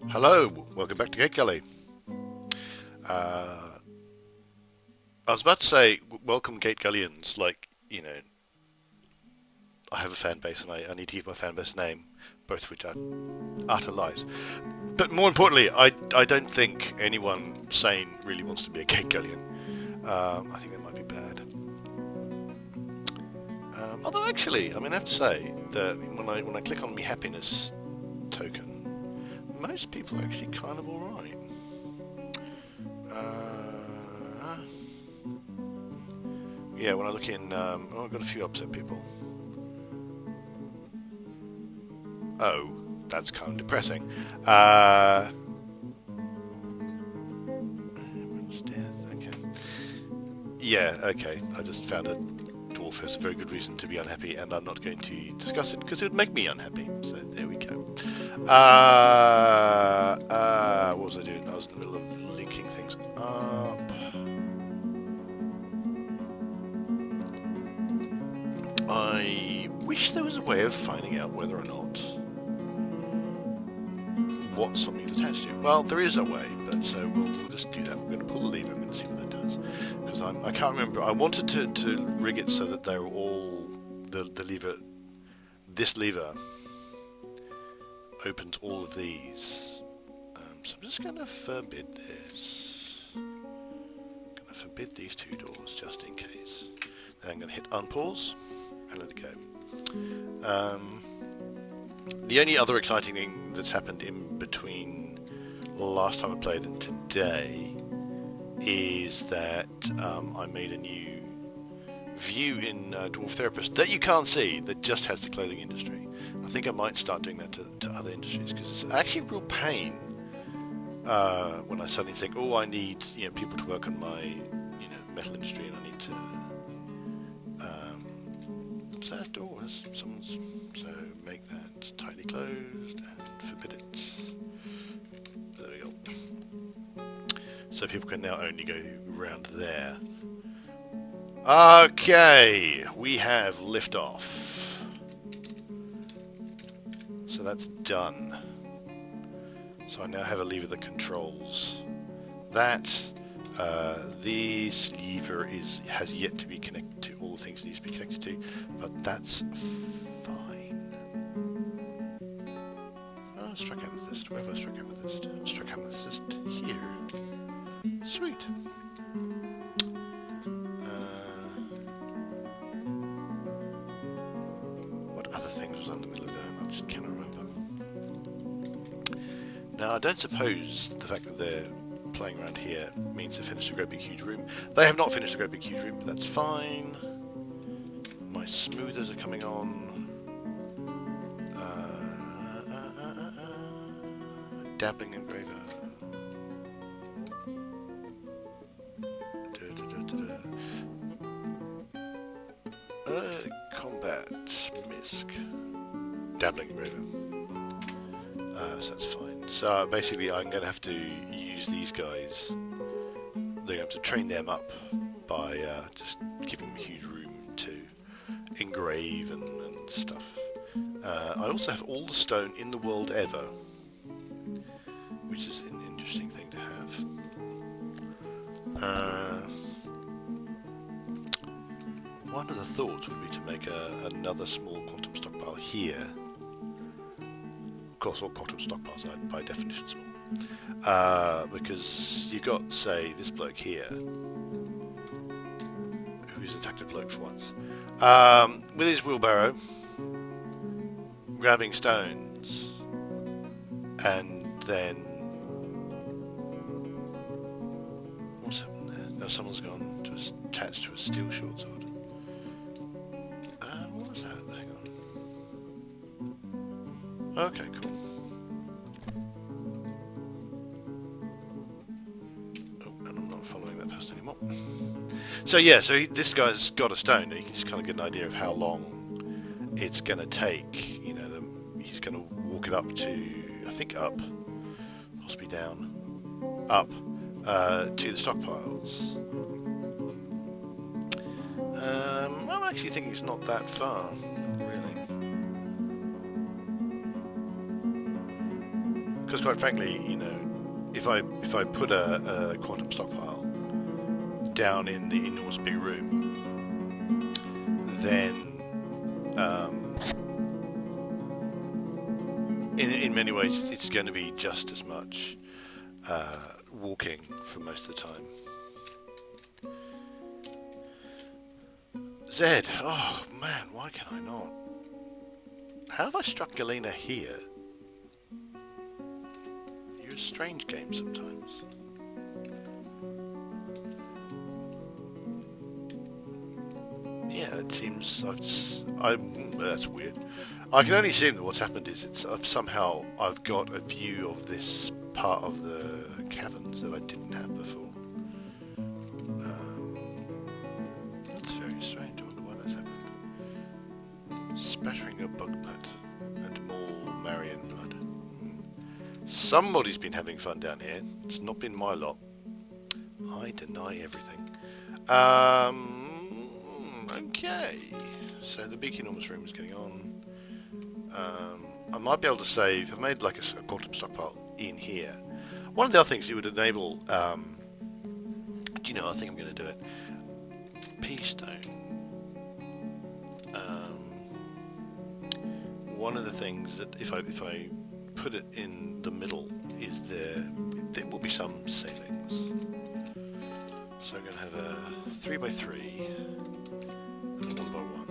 Hello, welcome back to Gategully. Uh, I was about to say welcome Gategullians, I have a fan base and I need to give my fan base name, both of which are utter lies. But more importantly, I don't think anyone sane really wants to be a Gategullian. I think that might be bad. Although actually, I have to say that when I click on my happiness token, most people are actually kind of alright. Uh, yeah, when I look in, I've got a few upset people. Oh, that's kind of depressing. Okay. Yeah, okay. I just found a dwarf has a very good reason to be unhappy, and I'm not going to discuss it because it would make me unhappy. So there we go. What was I doing? I was in the middle of linking things up. I wish there was a way of finding out whether or not what something's attached to. Well, there is a way, but so we'll just do that. We're going to pull the lever and see what that does. Because I can't remember. I wanted to rig it so that they were all the lever. This lever opens all of these. So I'm just going to forbid this. I'm going to forbid these two doors just in case. Then I'm going to hit unpause and let it go. The only other exciting thing that's happened in between last time I played and today is that I made a new view in Dwarf Therapist that you can't see, that just has the clothing industry. I think I might start doing that to other industries because it's actually a real pain when I suddenly think, oh, I need people to work on my metal industry, and I need to that door has someone's, so make that tightly closed and forbid it. There we go. So people can now only go round there. Okay, we have liftoff. So that's done. So I now have a lever that controls that. This lever has yet to be connected to all the things it needs to be connected to, but that's fine. Struck amethyst. Where have I struck amethyst? I struck amethyst here. Sweet. What other things was on the middle of that? I just cannot remember. Now, I don't suppose the fact that they're playing around here means they've finished a great big huge room. They have not finished a great big huge room, but that's fine. My smoothers are coming on. Dabbling engraver. Combat misc. Dabbling engraver. So that's fine. So basically I'm going to have to use these guys. They're going to have to train them up by just giving them a huge room to engrave and stuff. I also have all the stone in the world ever, which is an interesting thing to have. One of the thoughts would be to make another small quantum stockpile here. Of course, all quantum stockpiles are by definition small. Because you've got, say, this bloke here, who's attacked a bloke for once, with his wheelbarrow, grabbing stones, and then... What's happened there? Now someone's gone to attached to a steel short sword. What was that? Hang on. Okay, cool. Oh, and I'm not following that person anymore. So yeah, this guy's got a stone. You can just kind of get an idea of how long it's going to take. He's going to walk it up to, I think up, possibly down, up to the stockpiles. I'm actually thinking it's not that far, really. Because quite frankly, you know, if I put a quantum stockpile down in the enormous big room, then in many ways it's going to be just as much walking for most of the time. Zed, oh man, why can I not? How have I struck Galena here? You're a strange game sometimes. Yeah, it seems that's weird. I can only assume that what's happened is I've got a view of this part of the caverns that I didn't have before. It's very strange. I wonder why that's happened. Spattering of bug blood and more Marion blood. Somebody's been having fun down here. It's not been my lot. I deny everything. Okay. So the big enormous room is getting on. I might be able to save. I've made like a quantum stockpile in here. One of the other things it would enable. Do you know? I think I'm going to do it. Pea stone. One of the things that if I put it in the middle is there will be some savings. So I'm going to have a 3x3 and a 1x1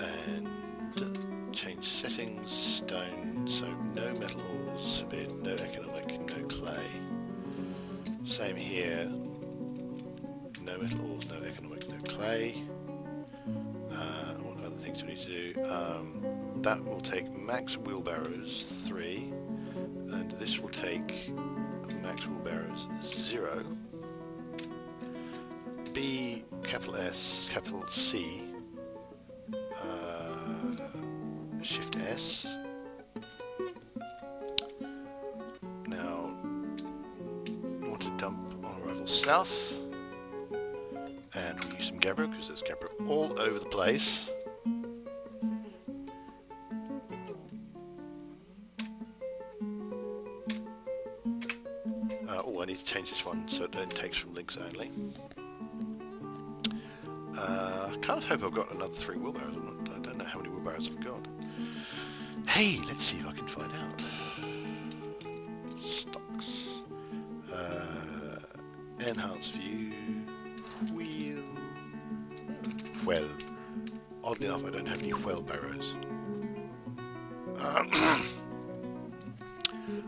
and change settings, stone, so no metal ores, no economic, no clay. Same here, no metal ores, no economic, no clay. What other things do we need to do? That will take max wheelbarrows 3, and this will take max wheelbarrows 0. B, capital S, capital C, Shift S. Now, I want to dump on arrival south, and we'll use some Gabbro because there's Gabbro all over the place. I need to change this one so it only takes from links only. I kind of hope I've got another 3 wheelbarrows. I don't know how many wheelbarrows I've got. Hey, let's see if I can find out. Stocks. Enhanced view. Wheel. Well, oddly enough, I don't have any wheelbarrows.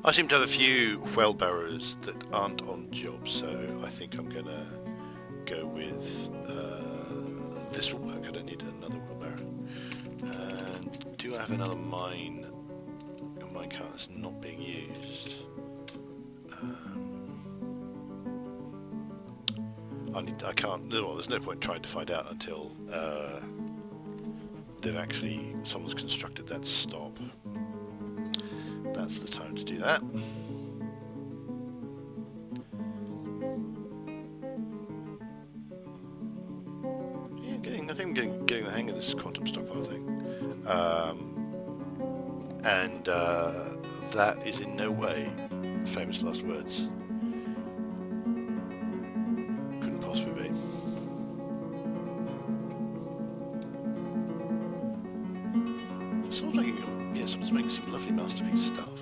I seem to have a few wheelbarrows that aren't on job, so I think I'm going to go with this will work. I don't need another wheelbarrow. And do I have another mine? A minecart that's not being used. I can't. Well, there's no point trying to find out until someone's constructed that stop. That's the time to do that. Yeah, I think I'm getting the hang of this quantum stockpile thing. And that is in no way famous last words. Couldn't possibly be. Someone's making some lovely masterpiece stuff.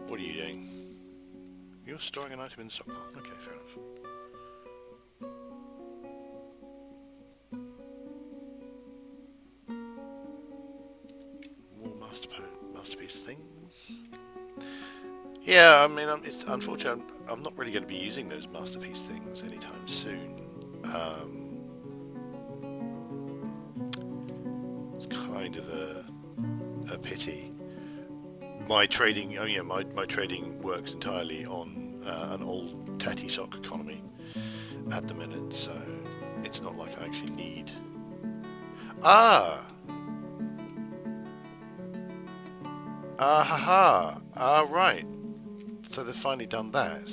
What are you doing? You're storing an item in the stockpile. Okay, fair enough. More masterpiece things. Yeah, I mean, it's unfortunate. I'm not really going to be using those masterpiece things anytime soon. Kind of a pity. My trading, my trading works entirely on an old tatty sock economy at the minute, so it's not like I actually need. Right. So they've finally done that.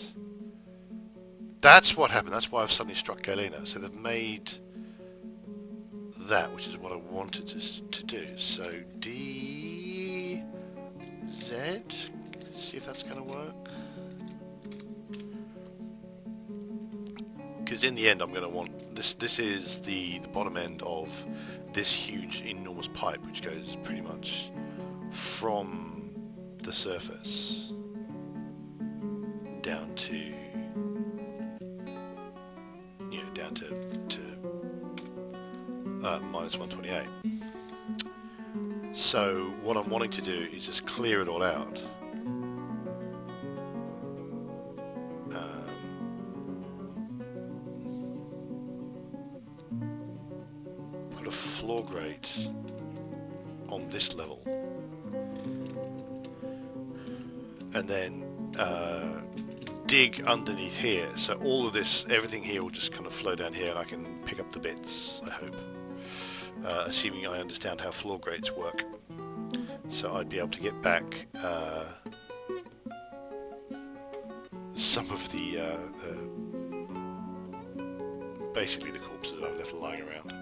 That's what happened. That's why I've suddenly struck Galena. So they've made that, which is what I wanted to do. So D Z. See if that's going to work. Because in the end, I'm going to want this. This is the bottom end of this huge, enormous pipe, which goes pretty much from the surface down to, you know, down to minus 128. So what I'm wanting to do is just clear it all out. Put a floor grate on this level, and then dig underneath here. So all of this, everything here will just kind of flow down here, and I can pick up the bits, I hope. Assuming I understand how floor grates work. So I'd be able to get back some of the basically the corpses that I've left lying around.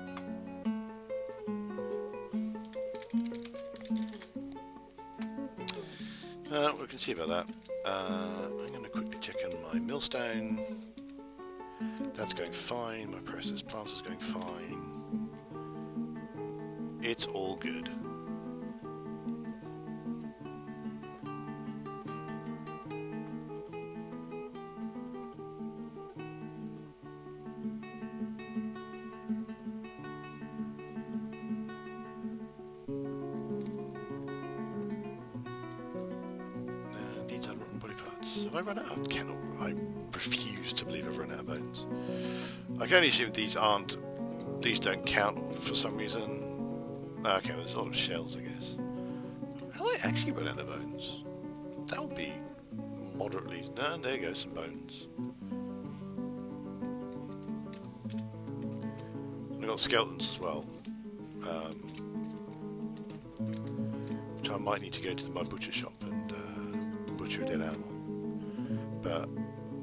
We can see about that. I'm going to quickly check on my millstone. That's going fine. My process plant is going fine. It's all good. Needs unrotten body parts. Have I run out? I cannot. I refuse to believe I've run out of bones. I can only assume these aren't. These don't count for some reason. Okay, well, there's a lot of shells, I guess. Have I actually run out of bones? That would be moderately... No, there goes some bones. And I've got skeletons as well. Which I might need to go to my butcher shop and butcher a dead animal. But,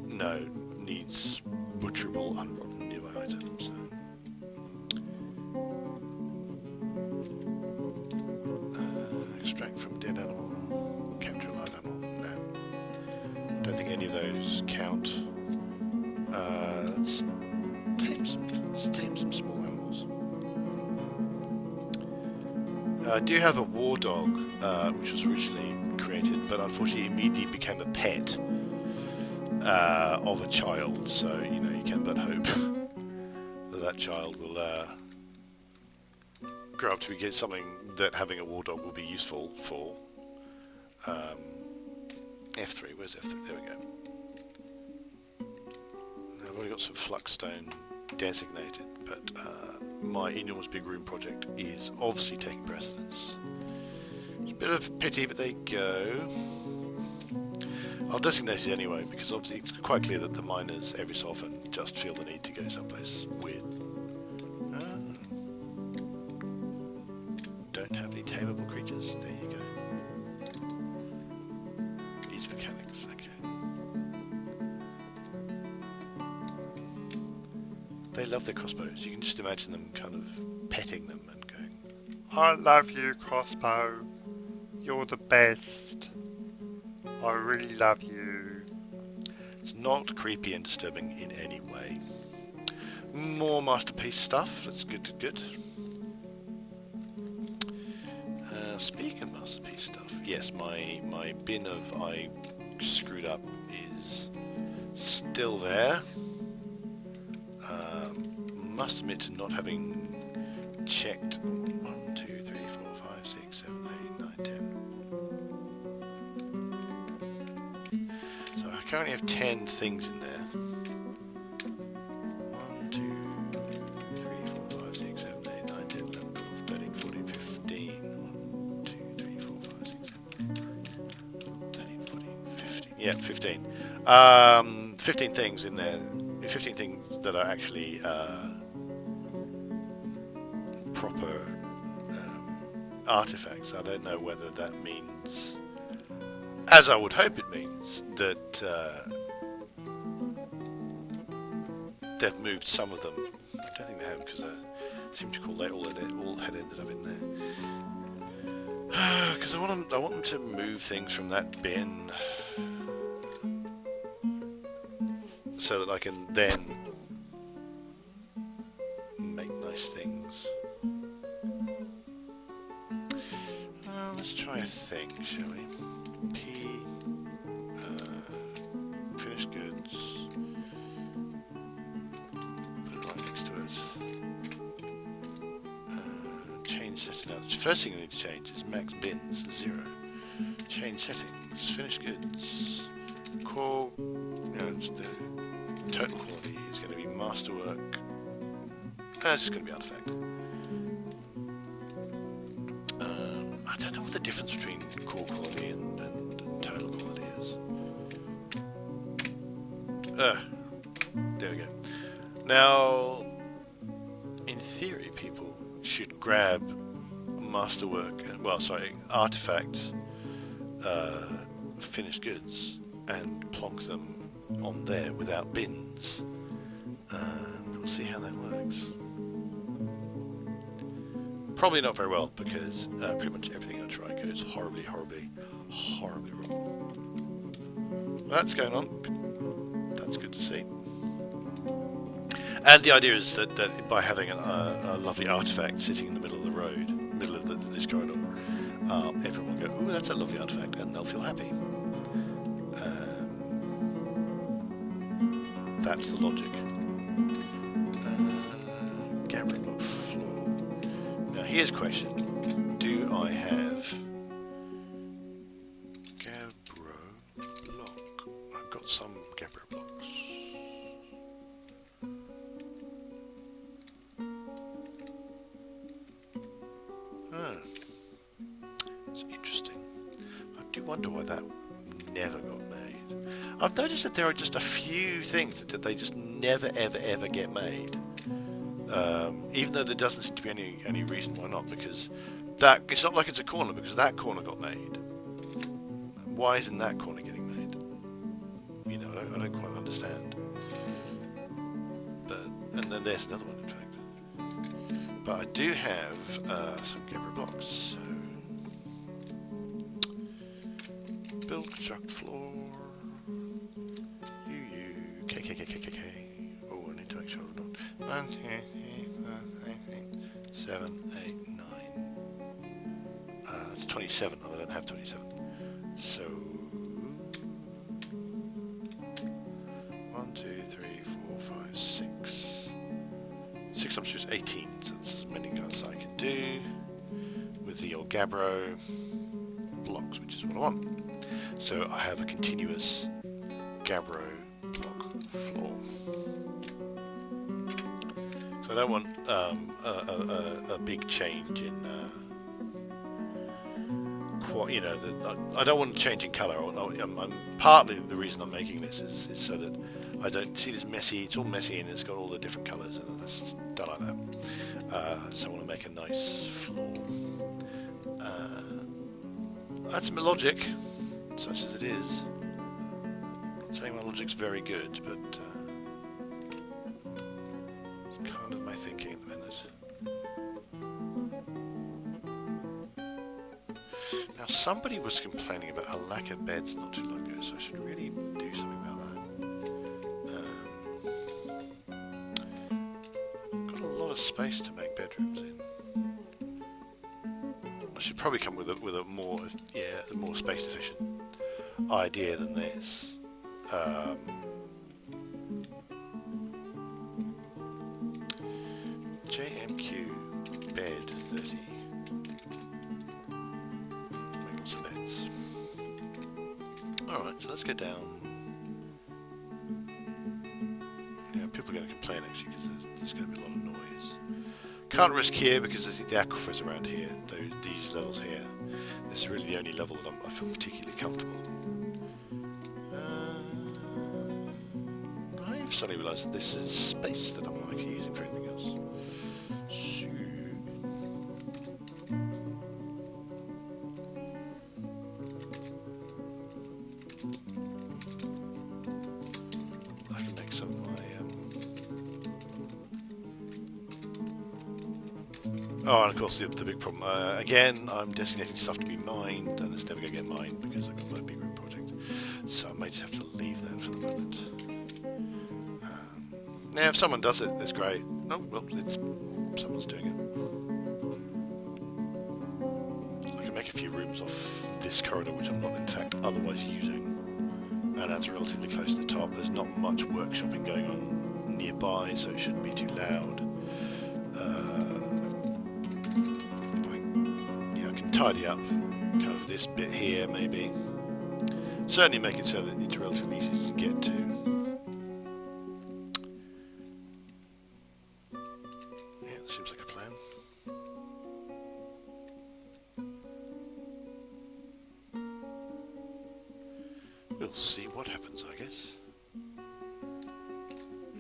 no, needs butcherable, unrotten new items, so... Extract from dead animal, capture a live animal. No. Don't think any of those count. Let's tame some small animals. I do have a war dog, which was originally created, but unfortunately immediately became a pet of a child. So you know you can but hope that child will grow up to get something that having a war dog will be useful for. F3, where's F3? There we go. I've already got some flux-stone designated, but my enormous big room project is obviously taking precedence. It's a bit of a pity, but there you go. I'll designate it anyway, because obviously it's quite clear that the miners every so often just feel the need to go someplace weird. Don't have any tameable creatures. There you go. These mechanics, okay. They love their crossbows. You can just imagine them kind of petting them and going, I love you, crossbow. You're the best. I really love you. It's not creepy and disturbing in any way. More masterpiece stuff. That's good, good. Speaking of masterpiece stuff, yes, my bin of I screwed up is still there. Must admit to not having checked 1, 2, 3, 4, 5, 6, 7, 8, 9, 10. So I currently have 10 things in there. 1, 2, 3, 4, 5, 6, 7, 8, 9, 10, 11, 12, 13, 14, 15. 1, 2, 3, 4, 5, 6, 7, 13, 14, 15. Yeah, 15. 15 things in there. 15 things that are actually proper artifacts. I don't know whether that means, as I would hope it means, that they've moved some of them. I don't think they have, because seem to call all had ended up in there. Because I want them to move things from that bin so that I can then make nice things. Let's try a thing, shall we? Finished goods. Put it right next to it. Change setting. Now, the first thing I need to change is max bins 0. Change settings. Finished goods. Core. The total quality is going to be masterwork. It's just going to be artifact. I don't know what the difference between core quality and total quality is. There we go. Now, in theory, people should grab masterwork, artifact finished goods and plonk them on there without bins, and we'll see how that works. Probably not very well, because pretty much everything I try goes horribly wrong. That's going on. That's good to see. And the idea is that by having a lovely artifact sitting in the middle of the road, middle of this corridor, everyone will go, "Ooh, that's a lovely artifact," and they'll feel happy. That's the logic. Gabbro block floor. Now here's a question. Do I have Gabbro block? I've got some Gabbro blocks. It's interesting. I do wonder why that never got made. I've noticed that there are just a few things that they just never ever get made. Even though there doesn't seem to be any reason why not, because it's not like it's a corner, because that corner got made. Why isn't that corner getting made? You know, I don't quite understand. And then there's another one, in fact. But I do have some Gabbro blocks, so build, construct floor. K. Oh, I need to make sure I've done 1, 2, 3, 4, 5, 6, 7, 8, 9. It's 27. I don't have 27. So 1, 2, 3, 4, 5, 6. 6 times 2 is 18. So that's as many guys I can do with the old Gabbro blocks, which is what I want. So I have a continuous Gabbro block floor. So I don't want a big change in I don't want to change in colour. I'm partly the reason I'm making this is so that I don't see this messy. It's all messy and it's got all the different colours, and that's done like that. So I want to make a nice floor. That's my logic, such as it is. I'm not saying my logic's very good, but it's kind of my thinking at the minute. Now, somebody was complaining about a lack of beds not too long ago, so I should really do something about that. Got a lot of space to make bedrooms in. I should probably come with a more space efficient idea than this. JMQ bed 30. Make lots of beds. Alright, so let's go down. People are going to complain actually because there's going to be a lot of noise. Can't risk here because there's the aquifers around here, these levels here. This is really the only level that I feel particularly comfortable. I've suddenly realised that this is space that I'm not actually using for anything else. So I can make some of my Oh, and of course the big problem, again, I'm designating stuff to be mined, and it's never going to get mined because I've got my big room project. So I might just have to leave that for the moment. Now, if someone does it, it's great. Oh, well, someone's doing it. I can make a few rooms off this corridor, which I'm not in fact otherwise using. And that's relatively close to the top. There's not much workshopping going on nearby, so it shouldn't be too loud. I can tidy up kind of this bit here, maybe. Certainly make it so that it's relatively easy to get to. Yeah, that seems like a plan. We'll see what happens, I guess.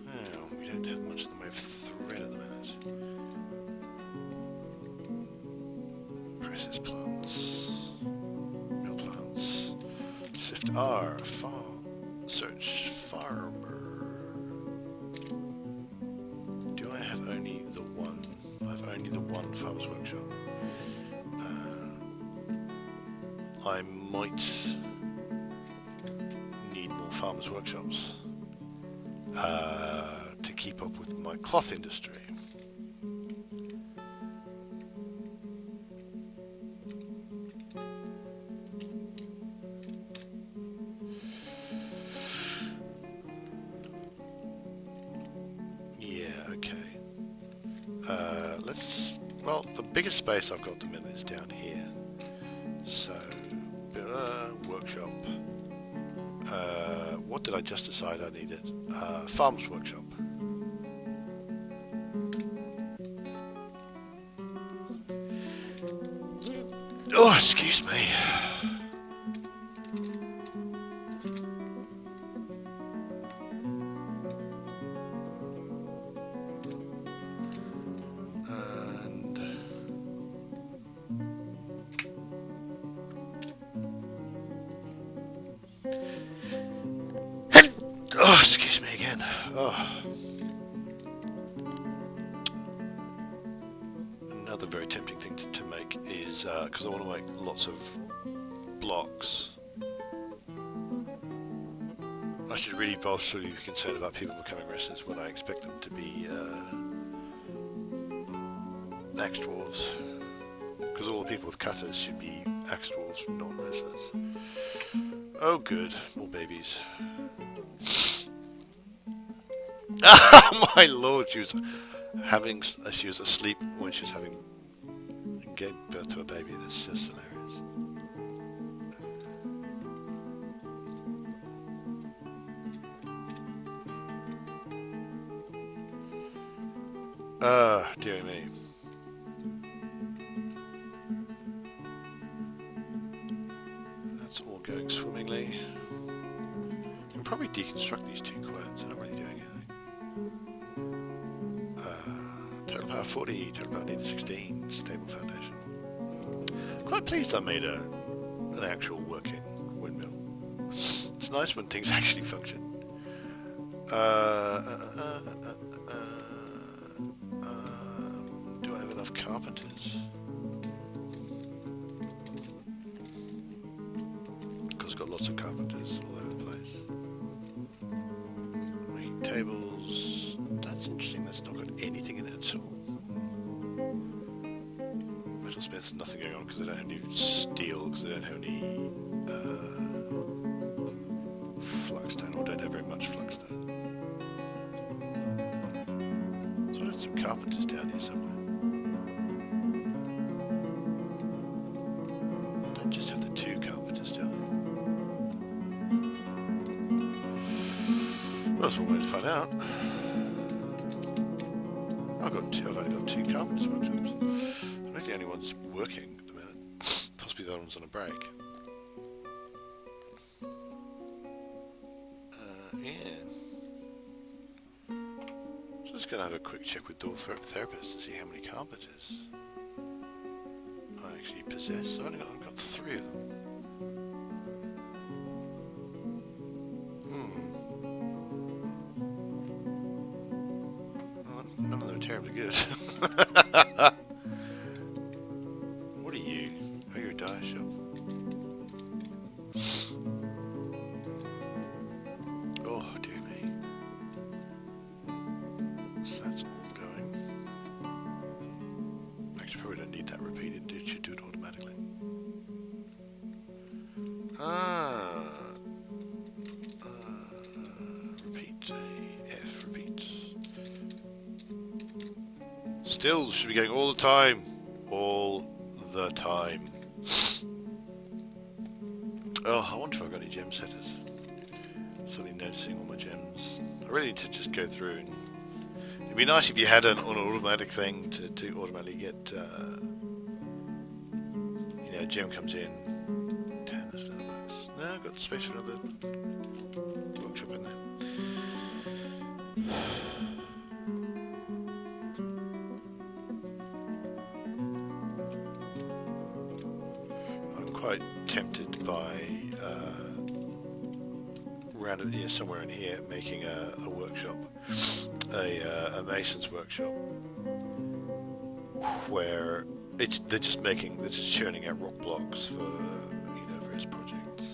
Well, we don't have much in the way of thread at the minute. Process plants, mill plants, sift R, farm, search farmer. Do I have only the one? I have only the one farmer's workshop. I might need more farmers' workshops to keep up with my cloth industry. Yeah, okay. Well, the biggest space I've got at the minute is down here. So, workshop. What did I just decide I needed? Farm's workshop. Oh, excuse me. Oh, excuse me again. Oh. Another very tempting thing to make is, because I want to make lots of blocks, I should really be concerned about people becoming restless when I expect them to be axe dwarves. Because all the people with cutters should be axe dwarves, not restless. Oh good, more babies. My lord, she was asleep when she was gave birth to a baby. That's just hilarious. Dear me. That's all going swimmingly. I can probably deconstruct these two quads. I'm not really doing anything. Total power 40, total power needed 16, stable foundation. Quite pleased I made an actual working windmill. It's nice when things actually function. Do I have enough carpenters? Of course, got lots of carpenters all over the place. Making tables. That's interesting. That's not got anything in it at all. Metalsmiths, nothing going on because they don't have any steel, because they don't have any flagstone, or don't have very much flagstone. So I have some carpenters down here somewhere. I don't just have the two carpenters down here. That's one way to find out. I've only got two carpenters workshops. I'm not the only one's working at the minute. Possibly the other one's on a break. Yeah. So just going to have a quick check with door therapists to see how many carpenters I actually possess. I've got 3 of them. Well, none of them are terribly good. dye shop. Oh dear me. So that's all going. Actually, probably don't need that repeated. It should do it automatically. Repeat F repeats. Still should be going all the time. All the time. Oh, I wonder if I've got any gem setters. Suddenly noticing all my gems. I really need to just go through and... It'd be nice if you had an automatic thing to automatically get... you know, a gem comes in. 10 of Starbucks. No, I've got space for another workshop in there. I'm quite tempted by around somewhere in here making a workshop, a mason's workshop, where they're just churning out rock blocks for various projects.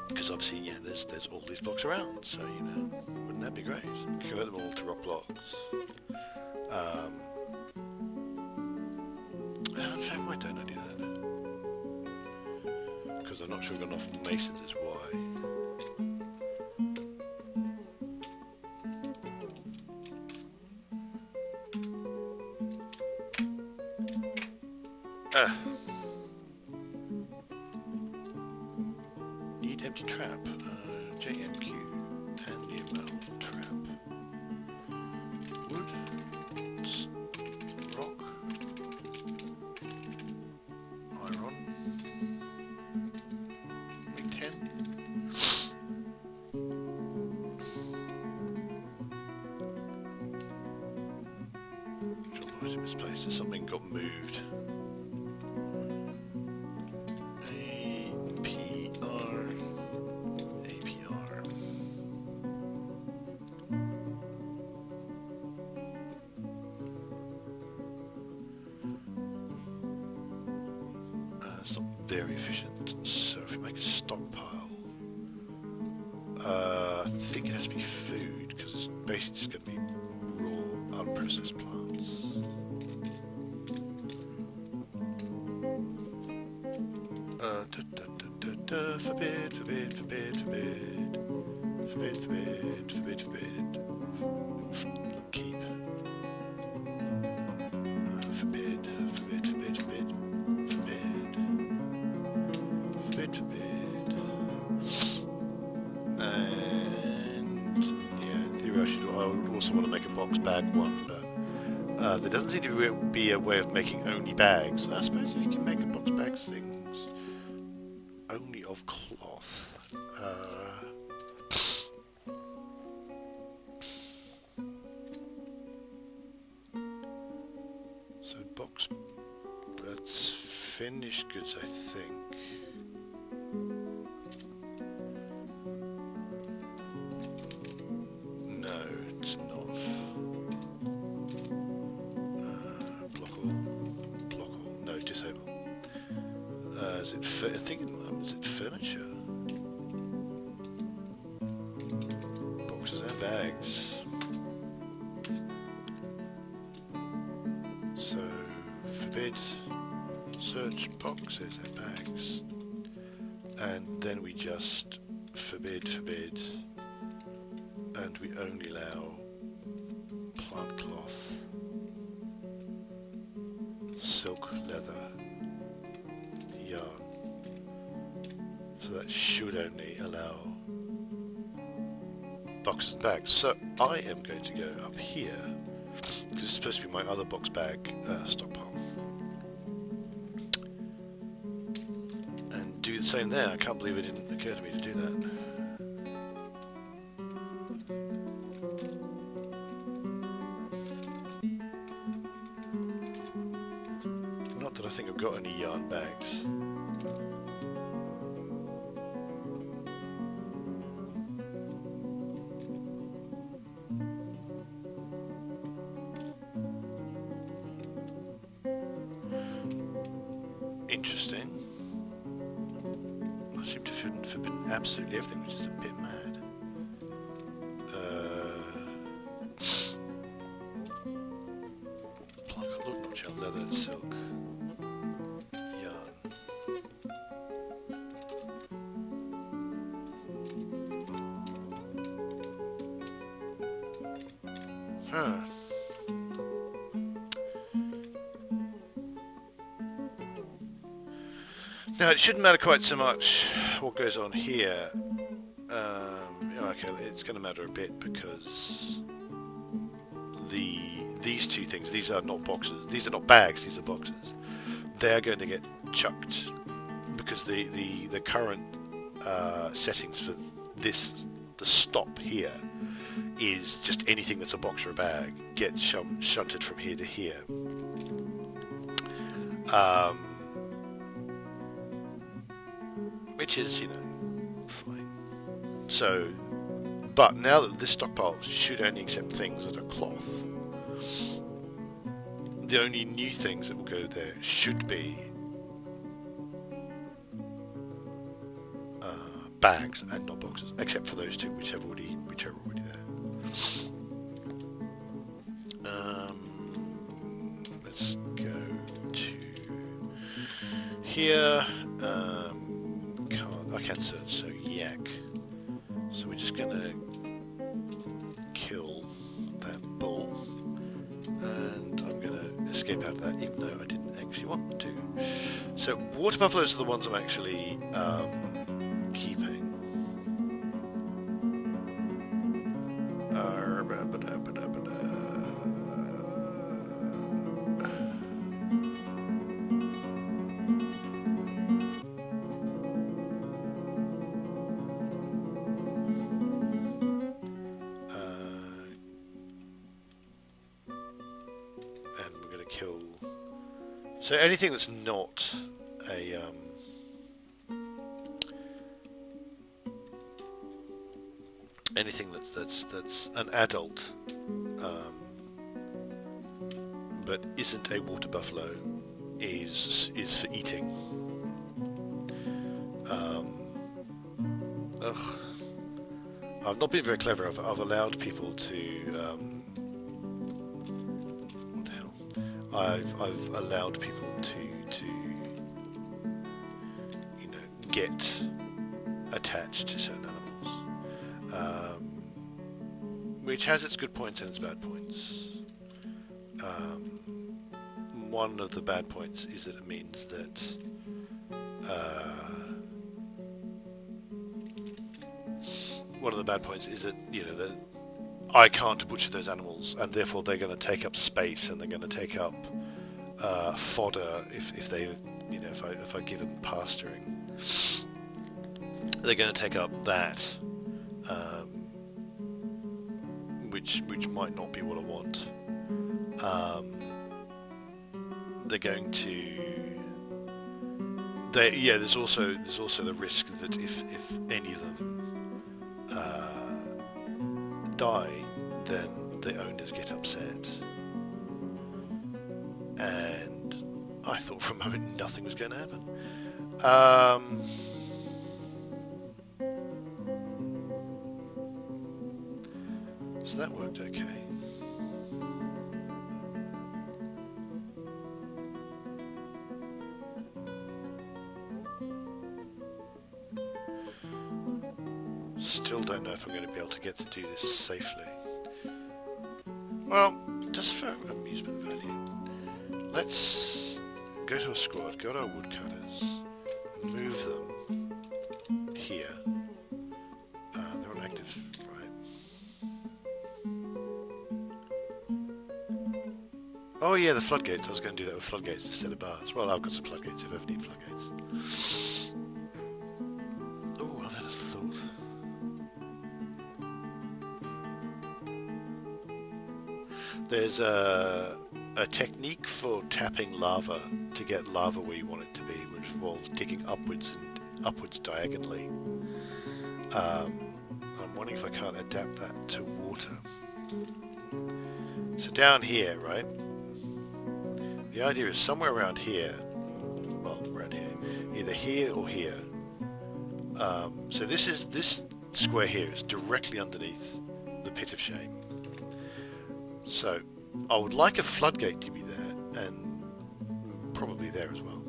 Because obviously, there's all these blocks around, so wouldn't that be great? Convert them all to rock blocks. In fact, why don't I do that? Because I'm not sure I've got enough masons is why. Need empty trap. JMQ. Tandy trap. Wood. Rock. Iron. Make 10. Drop item misplaced. Something got moved. It's not very efficient, so if we make a stockpile, I think it has to be food, because it's basically just going to be raw, unprocessed plants. Forbid, forbid, forbid, forbid. Forbid, forbid, forbid, forbid. Keep. Forbid, forbid, forbid, forbid. And I would also want to make a box bag one, but there doesn't seem to be a way of making only bags. I suppose you can make a box bag things only of cloth. So box, that's finished goods, I think. No, it's not. Block all. No, disable. Is it? I think is it furniture? Boxes and bags. So forbid. Search boxes and bags, and then we just forbid, and we only allow plant cloth, silk, leather, yarn. So that should only allow boxes and bags. So I am going to go up here, because it's supposed to be my other box bag stockpile. Do the same there. I can't believe it didn't occur to me to do that. Not that I think I've got any yarn bags. Interesting. I seem to have forbidden absolutely everything, which is a bit mad. Plywood, nutshell, leather, silk, yarn. Huh. Now it shouldn't matter quite so much what goes on here. Okay, it's going to matter a bit because these two things, these are not boxes, these are not bags, these are boxes. They're going to get chucked because the current settings for this, the stop here, is just anything that's a box or a bag gets shunted from here to here. Which is, you know, fine. So, but now that this stockpile should only accept things that are cloth, the only new things that will go there should be bags and not boxes, except for those two which are already there. Let's go to here. I can't search, so yak. So we're just gonna kill that bull, and I'm gonna escape out of that, even though I didn't actually want to. So water buffaloes are the ones I'm actually keeping. So anything that's not a anything that's an adult but isn't a water buffalo is for eating. I've not been very clever. I've allowed people to I've allowed people to you know, get attached to certain animals, which has its good points and its bad points. One of the bad points is that it means that you know, that I can't butcher those animals, and therefore they're going to take up space, and they're going to take up fodder if they, you know, if I give them pasturing, they're going to take up that, which might not be what I want. They're going to. There's also the risk that if any of them die, then the owners get upset. And I thought for a moment nothing was going to happen. So that worked okay. Still don't know if I'm going to be able to get to do this safely. Well, just for amusement value, let's go to a squad, go to our woodcutters, move them here. They're on active, right? Oh yeah, the floodgates. I was going to do that with floodgates instead of bars. Well, I've got some floodgates if I ever need floodgates. Oh, I've had a thought. There's a technique for tapping lava to get lava where you want it to be, which involves digging upwards and upwards diagonally. I'm wondering if I can't adapt that to water. So down here, right? The idea is somewhere around here, well, around here, either here or here. So this square here is directly underneath the pit of shame. So I would like a floodgate to be there, and probably there as well.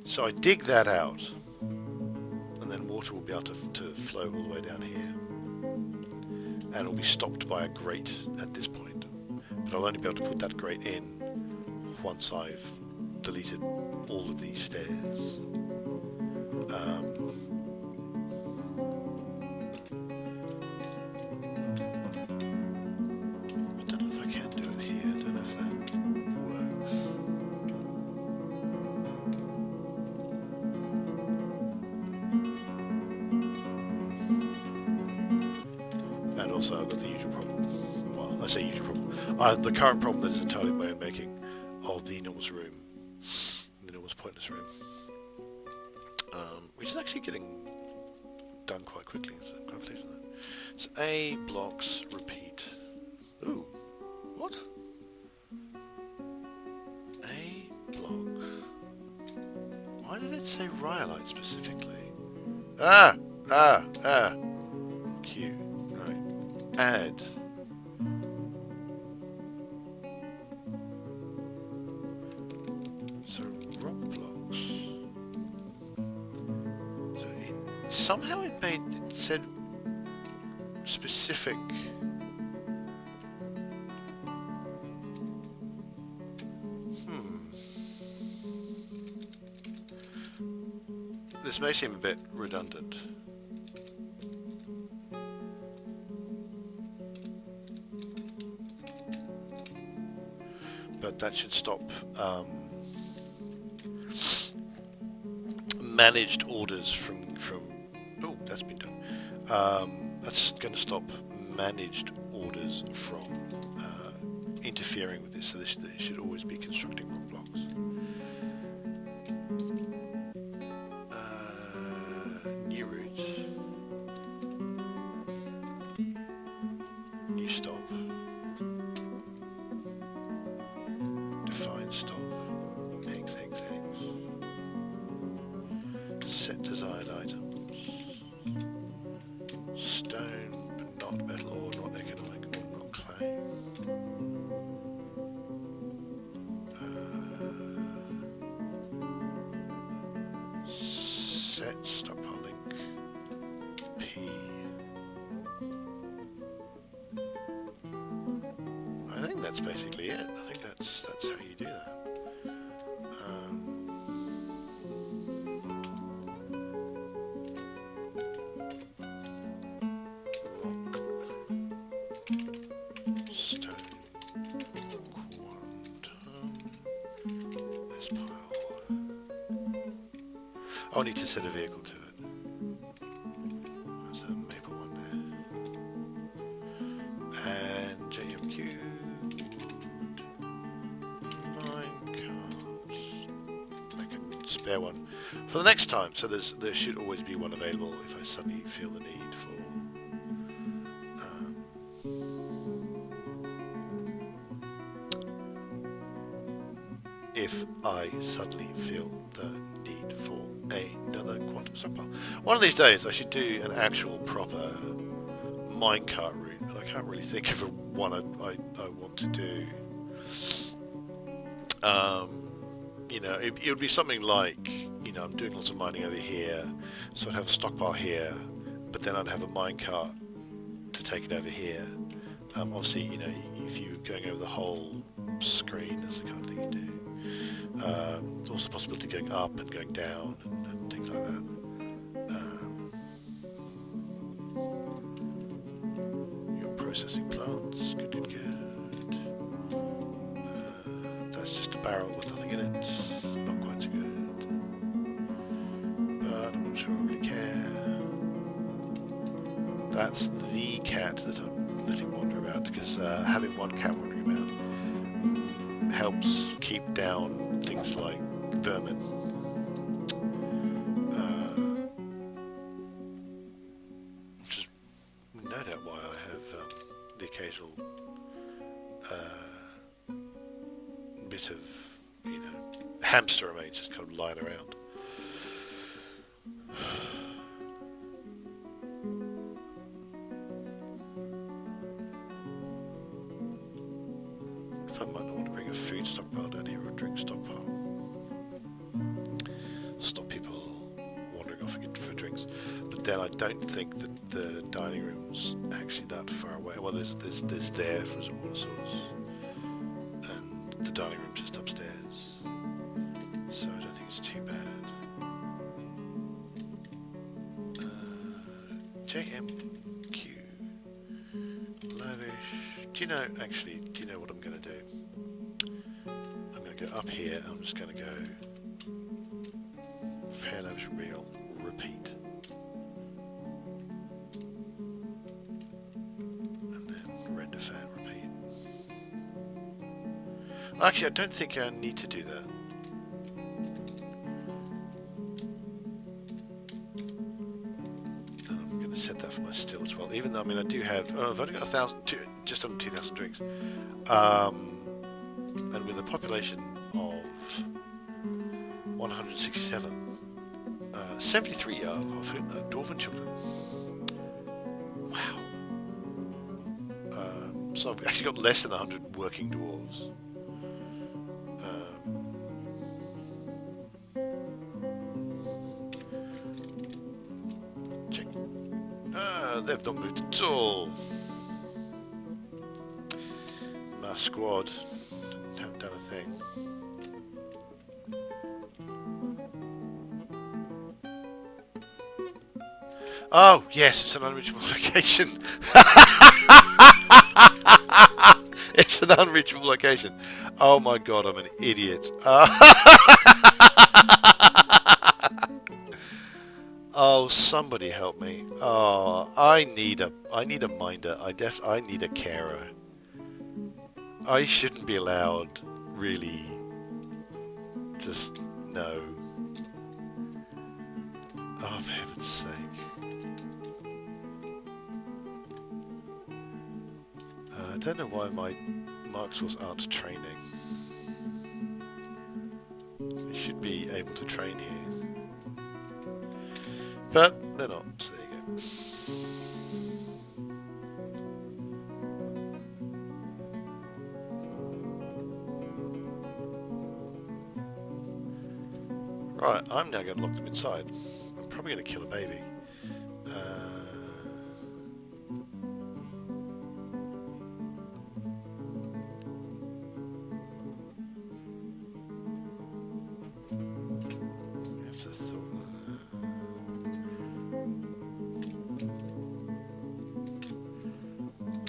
So I dig that out, and then water will be able to flow all the way down here. And it'll be stopped by a grate at this point. But I'll only be able to put that grate in once I've deleted all of these stairs. I don't know if I can do it here. I don't know if that works. And also I've got the usual problem. Well, I say usual problem. The current problem that is entirely my own making of the enormous room. The enormous pointless room. Which is actually getting done quite quickly, so I'm quite pleased with that. So A blocks repeat. Ooh, what? A block. Why did it say rhyolite specifically? Q. Right. Add. So rock blocks. So somehow it said specific. This may seem a bit redundant. But that should stop managed orders from oh, that's been done. That's going to stop managed orders from interfering with this, so they should always be constructing rock blocks. New route. New stop. Define stop. X. Set desired items. Stone, but not metal or not economic or not clay. Set stockpile link. P. I think that's basically it. I think that's how you do that. Stone, quantum, this pile. I'll need to set a vehicle to it. There's a maple one there. And JMQ, minecarts, make a spare one for the next time. So there should always be one available if I suddenly feel the need for if I suddenly feel the need for another quantum stockpile. One of these days I should do an actual proper minecart route, but I can't really think of one I want to do. You know, it would be something like, you know, I'm doing lots of mining over here, so I'd have a stockpile here, but then I'd have a minecart to take it over here. Obviously, you know, if you're going over the whole screen, that's the kind of thing you do. There's also the possibility of going up and going down and things like that. You're processing plants, good. That's just a barrel with nothing in it, not quite so good. But I'm not sure I really care. That's the cat that I'm letting wander about, because having one cat wandering about helps keep down things like vermin. Which is no doubt why I have the occasional bit of, you know, hamster remains just kind of lying around. I might not want to bring a food stockpile down here or a drink stockpile. Stop people wandering off again for drinks. But then I don't think that the dining room's actually that far away. Well, there's there for a water source, and the dining room's just upstairs, so I don't think it's too bad. JMQ lavish. Do you know what I'm going to do? I'm going to go up here. I'm just going to go fair lavish real repeat, and then render fan repeat. Actually, I don't think I need to do that. I'm going to set that for my still as well. Even though I do have, I've only got 1,000, just under 2,000 drinks, and with a population of 167, 73 of whom are dwarven children. Wow. So I've actually got less than 100 working dwarves. Check. They've not moved at all. My squad haven't done a thing. Oh, yes, it's an unreachable location. It's an unreachable location. Oh my god, I'm an idiot. Oh, somebody help me. Oh, I need a minder. I need a carer. I shouldn't be allowed, really, just no. Oh, for heaven's sake. I don't know why my Marksforce aren't training. They should be able to train here. But they're not, so there you go. Right, I'm now going to lock them inside. I'm probably going to kill a baby.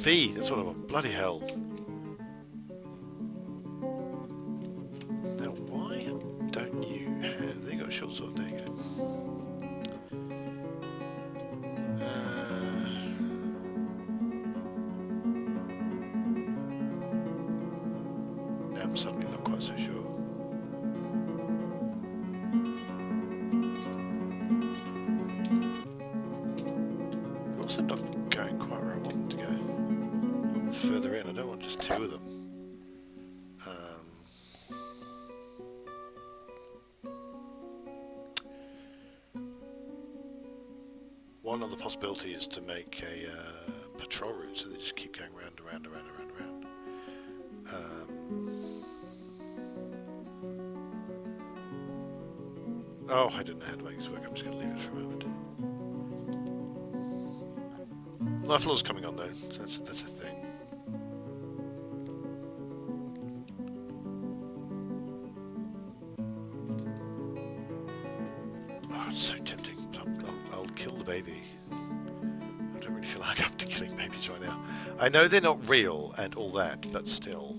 V, that's what I want. Bloody hell. Now, why don't you have... They got a short sword, there you go. Now I'm suddenly not quite so sure. I'm also not going quite where I want them to go. Further in, I don't want just two of them. One other possibility is to make a patrol route, so they just keep going round. Oh, I don't know how to make this work. I'm just going to leave it for a moment. My floor's coming on though, so that's a thing. Oh, it's so tempting. I'll kill the baby. I don't really feel like up to killing babies right now. I know they're not real and all that, but still.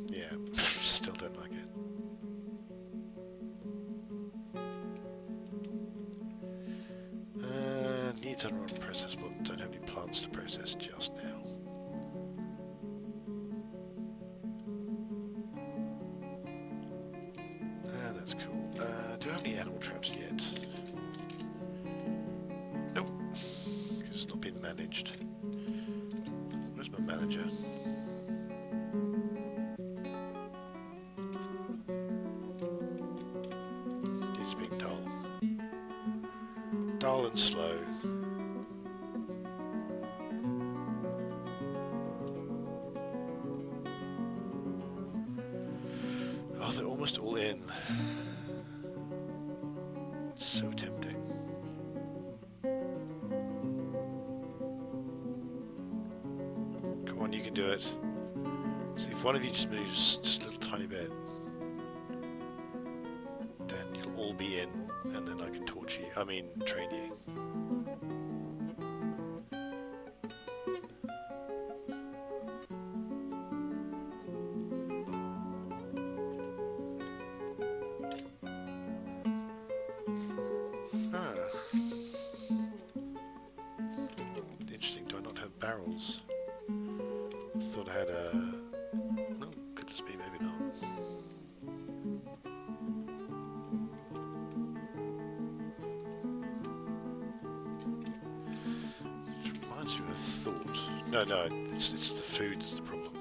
Yeah, still don't like it. Needs unrun process, but don't have any plants to process just now. That's cool. Do I have any animal traps yet? Nope, because it's not been managed. Where's my manager? Dull and slow. Oh, they're almost all in. So tempting. Come on, you can do it. See, if one of you just moves just a little tiny bit, then you'll all be in, and then I can torture you. I mean, train you. Interesting, do I not have barrels? Thought I had a... No, could just be, maybe not. Which reminds me of a thought. No, it's the food that's the problem.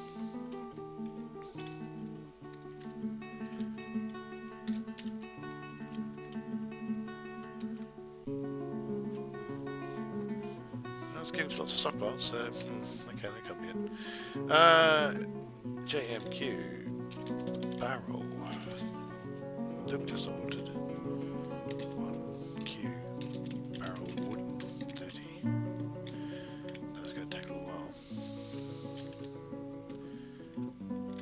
I was getting lots of stockpiles, so okay, they come in. JMQ barrel. They've just ordered 1Q barrel wooden 30. That's going to take a little while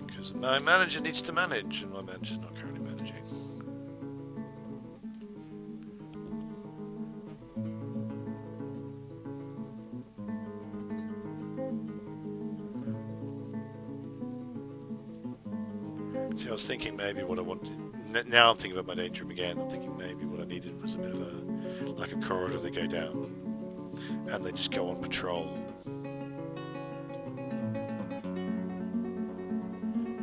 because my manager needs to manage, and my manager's not currently managing. See, I was thinking maybe what I wanted. Now I'm thinking about my danger room again. I'm thinking maybe what I needed was a bit of a, like a corridor they go down, and they just go on patrol.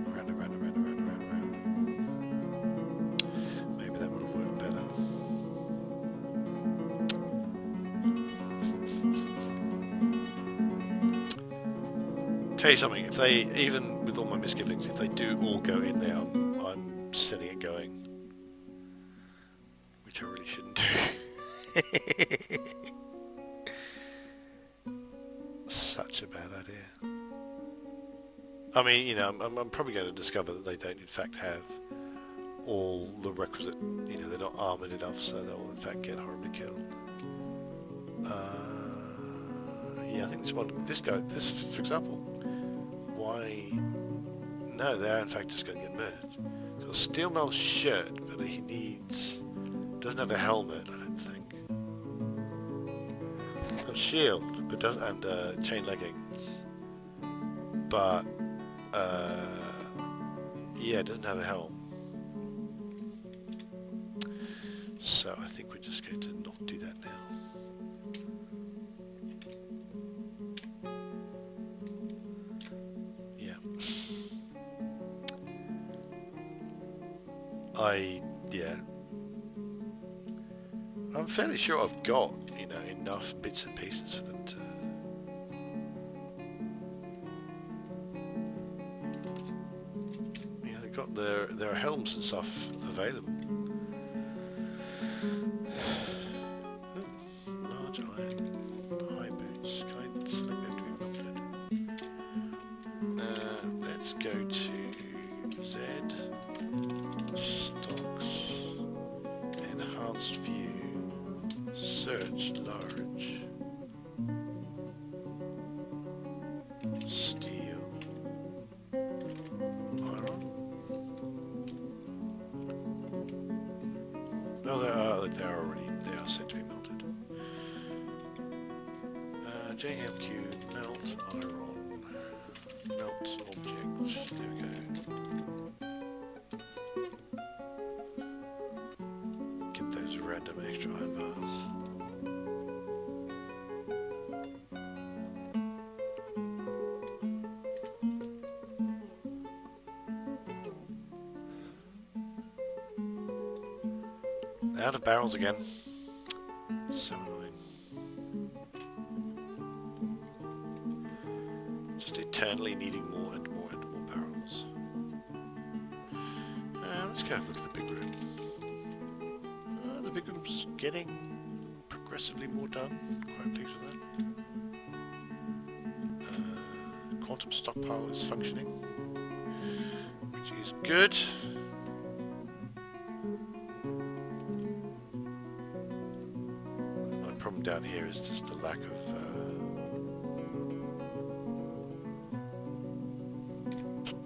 Round and round and round and round and round and round. Maybe that would have worked better. Tell you something, if they, even with all my misgivings, if they do all go in there, I'm setting it going. Which I really shouldn't do. Such a bad idea. I mean, you know, I'm probably going to discover that they don't in fact have all the requisite, you know, they're not armoured enough, so they'll in fact get horribly killed. Yeah, I think this guy, for example, why? No, they are in fact just going to get murdered. So steel mail shirt, but he doesn't have a helmet, I don't think. A shield, but doesn't, and chain leggings. But yeah, doesn't have a helm. So I think we're just going to not do that now. Yeah. I'm fairly sure I've got, you know, enough bits and pieces for them to... You know, they've got their helms and stuff available. Large iron, high boots. Can I select them to be melted? Let's go to Z. Stocks, enhanced view, search large, steel, iron. No, they are set to be melted. JMQ melt iron, melt object. There we go. Random extra iron bars. Out of barrels again. So annoying. Just eternally needing more and more and more barrels. Let's go have a look at the big room. The big room's getting progressively progressively more done. Quite pleased with that. Quantum stockpile is functioning, which is good. My problem down here is just the lack of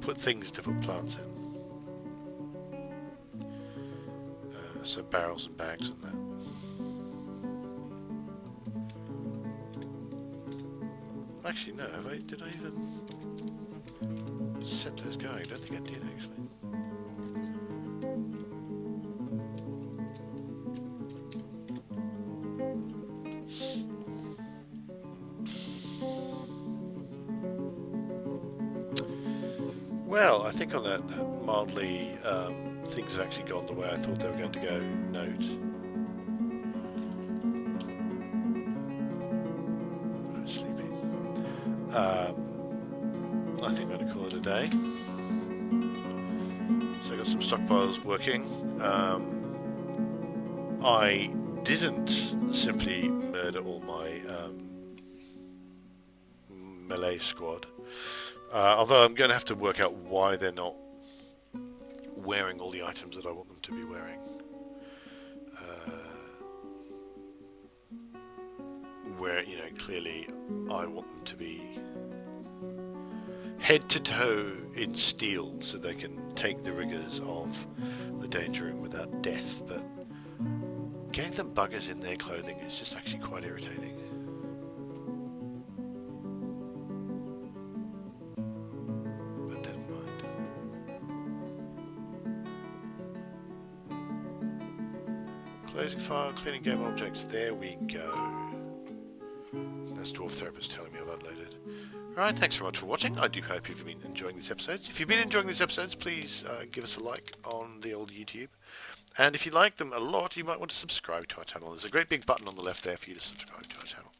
put things to put plants in. So barrels and bags and that. Actually, no. Did I even set those going? I don't think I did actually. Well, I think on that mildly things have actually gone the way I thought they were going to go note. I'm sleepy. I think I'm going to call it a day. So I got some stockpiles working. I didn't simply murder all my melee squad. Although I'm going to have to work out why they're not wearing all the items that I want them to be wearing. Where, you know, clearly I want them to be head to toe in steel so they can take the rigours of the danger room without death, but getting them buggers in their clothing is just actually quite irritating. Closing file, cleaning game objects, there we go. That's Dwarf Therapist telling me I've uploaded. Right, thanks very much for watching. I do hope you've been enjoying these episodes. If you've been enjoying these episodes, please give us a like on the old YouTube. And if you like them a lot, you might want to subscribe to our channel. There's a great big button on the left there for you to subscribe to our channel.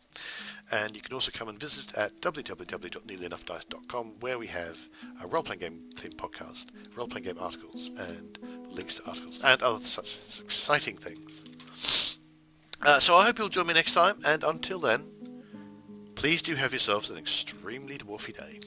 And you can also come and visit at www.nearlyenoughdice.com, where we have a role-playing game themed podcast, role-playing game articles, and links to articles, and other such exciting things. So I hope you'll join me next time, and until then, please do have yourselves an extremely dwarfy day.